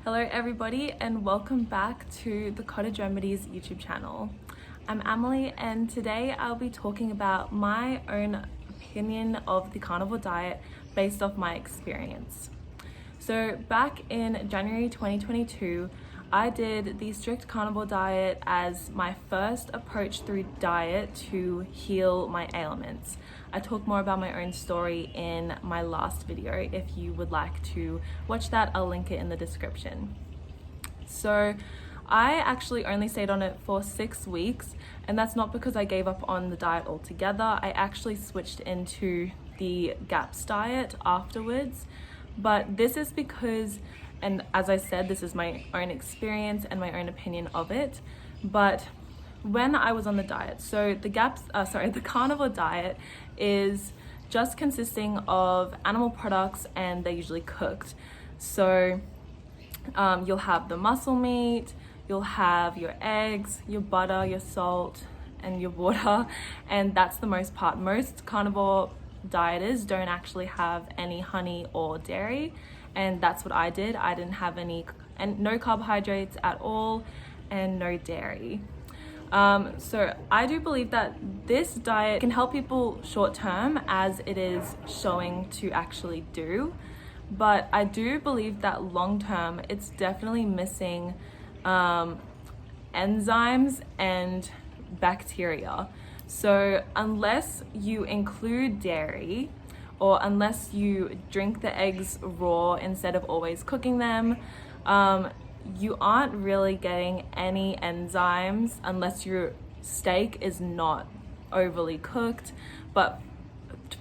Hello everybody and welcome back to the Cottage Remedies YouTube channel. I'm Emily and today I'll be talking about my own opinion of the carnivore diet based off my experience. So back in January 2022, I did the strict carnivore diet as my first approach through diet to heal my ailments. I talk more about my own story in my last video. If you would like to watch that, I'll link it in the description. So I actually only stayed on it for 6 weeks, and that's not because I gave up on the diet altogether. I actually switched into the GAPS diet afterwards, but this is because, and as I said, this is my own experience and my own opinion of it, but when I was on the diet, so the carnivore diet is just consisting of animal products and they're usually cooked. So you'll have the muscle meat, you'll have your eggs, your butter, your salt, and your water, and that's the most part. Most carnivore dieters don't actually have any honey or dairy, and that's what I did. I didn't have any, and no carbohydrates at all, and no dairy. So I do believe that this diet can help people short term, as it is showing to actually do, but I do believe that long term it's definitely missing enzymes and bacteria. So unless you include dairy, or unless you drink the eggs raw instead of always cooking them, you aren't really getting any enzymes unless your steak is not overly cooked. But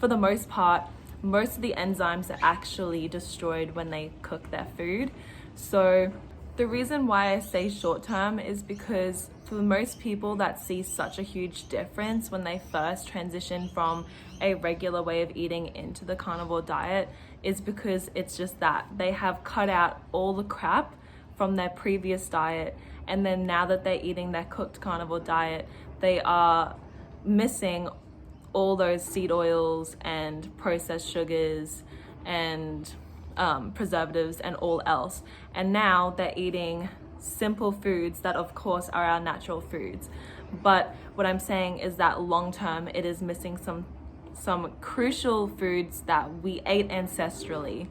for the most part, most of the enzymes are actually destroyed when they cook their food. So the reason why I say short term is because for most people that see such a huge difference when they first transition from a regular way of eating into the carnivore diet is because it's just that they have cut out all the crap from their previous diet, and then now that they're eating their cooked carnivore diet, they are missing all those seed oils and processed sugars and preservatives and all else, and now they're eating simple foods that of course are our natural foods. But what I'm saying is that long term it is missing some crucial foods that we ate ancestrally.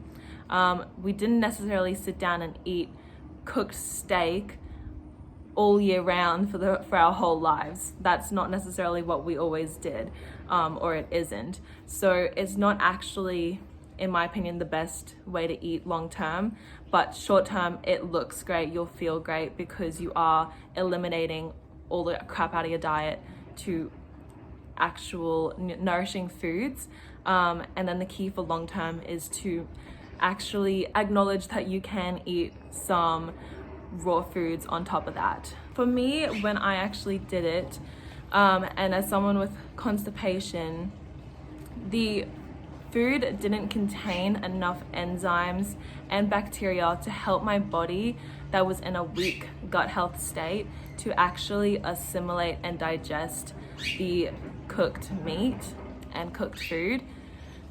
We didn't necessarily sit down and eat cooked steak all year round for our whole lives. That's not necessarily what we always did, or it isn't. So it's not actually, in my opinion, the best way to eat long term, but short term it looks great. You'll feel great because you are eliminating all the crap out of your diet to actual nourishing foods. And then the key for long term is to actually acknowledge that you can eat some raw foods on top of that. For me, when I actually did it, and as someone with constipation, the food didn't contain enough enzymes and bacteria to help my body that was in a weak gut health state to actually assimilate and digest the cooked meat and cooked food.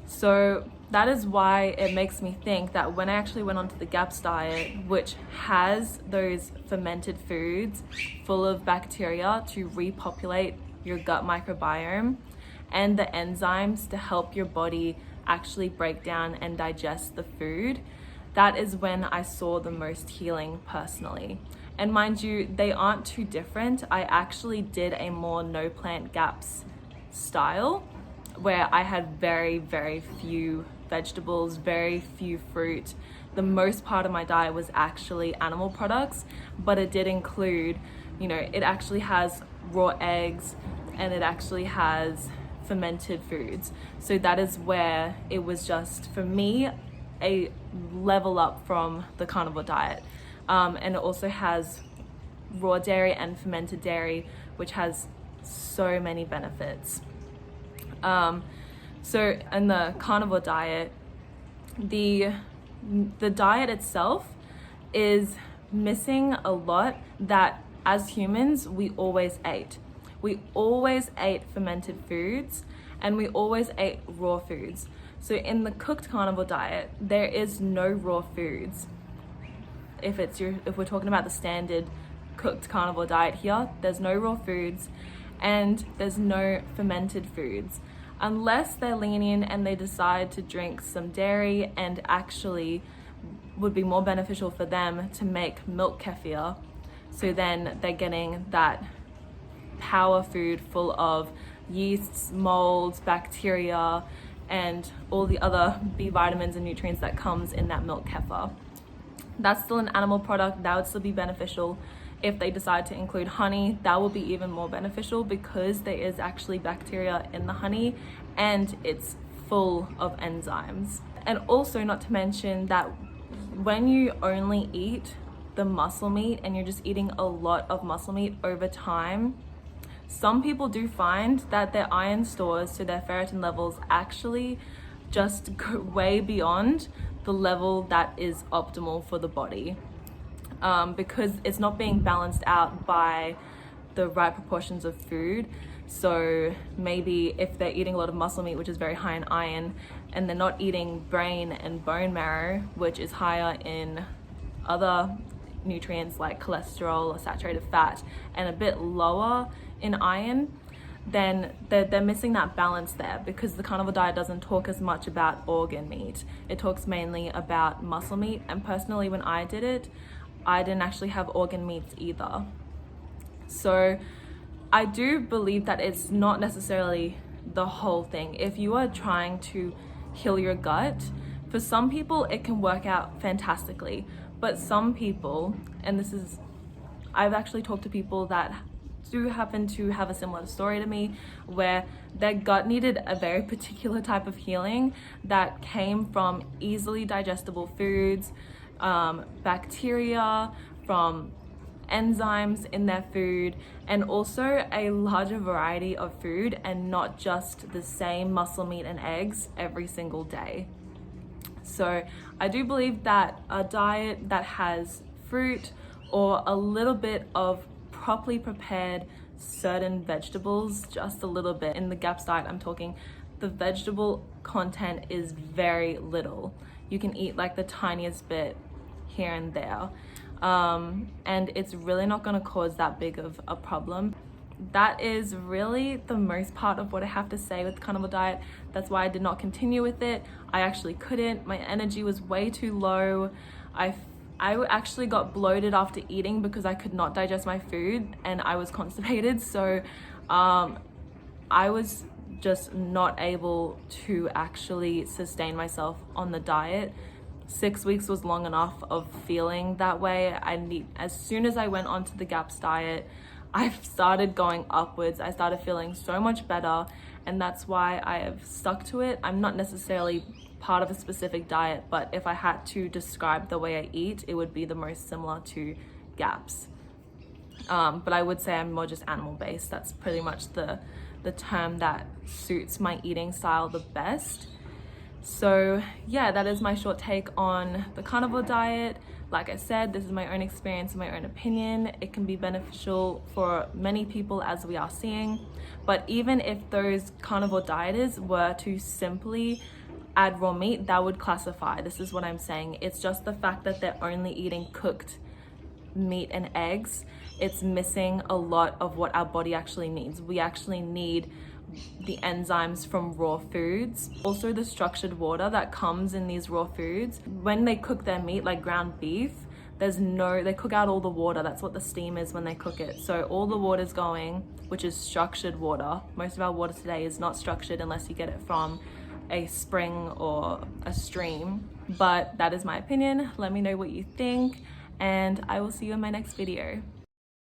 So that is why it makes me think that when I actually went onto the GAPS diet, which has those fermented foods full of bacteria to repopulate your gut microbiome and the enzymes to help your body actually break down and digest the food, that is when I saw the most healing personally. And mind you, they aren't too different. I actually did a more no plant GAPS style where I had very, very few vegetables, very few fruit. The most part of my diet was actually animal products, but it did include, it actually has raw eggs and it actually has fermented foods. So that is where it was just, for me, a level up from the carnivore diet. And it also has raw dairy and fermented dairy, which has so many benefits. So in the carnivore diet, the diet itself is missing a lot that as humans we always ate. We always ate fermented foods and we always ate raw foods. So in the cooked carnivore diet, there is no raw foods. if we're talking about the standard cooked carnivore diet here, there's no raw foods and there's no fermented foods, unless they're lenient and they decide to drink some dairy and actually would be more beneficial for them to make milk kefir. So then they're getting that power food full of yeasts, molds, bacteria, and all the other B vitamins and nutrients that comes in that milk kefir. That's still an animal product. That would still be beneficial. If they decide to include honey, that will be even more beneficial because there is actually bacteria in the honey and it's full of enzymes. And also, not to mention that when you only eat the muscle meat and you're just eating a lot of muscle meat over time, some people do find that their iron stores, so their ferritin levels, actually just go way beyond the level that is optimal for the body, because it's not being balanced out by the right proportions of food. So maybe if they're eating a lot of muscle meat, which is very high in iron, and they're not eating brain and bone marrow, which is higher in other nutrients like cholesterol or saturated fat and a bit lower in iron, then they're missing that balance there, because the carnivore diet doesn't talk as much about organ meat. It talks mainly about muscle meat, and personally when I did it, I didn't actually have organ meats either. So I do believe that it's not necessarily the whole thing. If you are trying to heal your gut, for some people it can work out fantastically, but some people, and I've actually talked to people that do happen to have a similar story to me, where their gut needed a very particular type of healing that came from easily digestible foods, bacteria, from enzymes in their food, and also a larger variety of food and not just the same muscle meat and eggs every single day. So I do believe that a diet that has fruit or a little bit of properly prepared certain vegetables, just a little bit. In the GAPS diet, I'm talking the vegetable content is very little. You can eat like the tiniest bit here and there. And it's really not going to cause that big of a problem. That is really the most part of what I have to say with the carnivore diet. That's why I did not continue with it. I actually couldn't. My energy was way too low. I actually got bloated after eating because I could not digest my food and I was constipated. So I was just not able to actually sustain myself on the diet. 6 weeks was long enough of feeling that way. As soon as I went onto the GAPS diet, I started going upwards. I started feeling so much better, and that's why I have stuck to it. I'm not necessarily part of a specific diet, but if I had to describe the way I eat, it would be the most similar to GAPS. But I would say I'm more just animal based. That's pretty much the term that suits my eating style the best. So yeah, that is my short take on the carnivore diet. Like I said, this is my own experience and my own opinion. It can be beneficial for many people, as we are seeing. But even if those carnivore dieters were to simply add raw meat, that would classify. This is what I'm saying. It's just the fact that they're only eating cooked meat and eggs. It's missing a lot of what our body actually needs. We actually need the enzymes from raw foods, also the structured water that comes in these raw foods. When they cook their meat, like ground beef, they cook out all the water. That's what the steam is when they cook it. So all the water's going, which is structured water. Most of our water today is not structured unless you get it from a spring or a stream. But that is my opinion. Let me know what you think, and I will see you in my next video.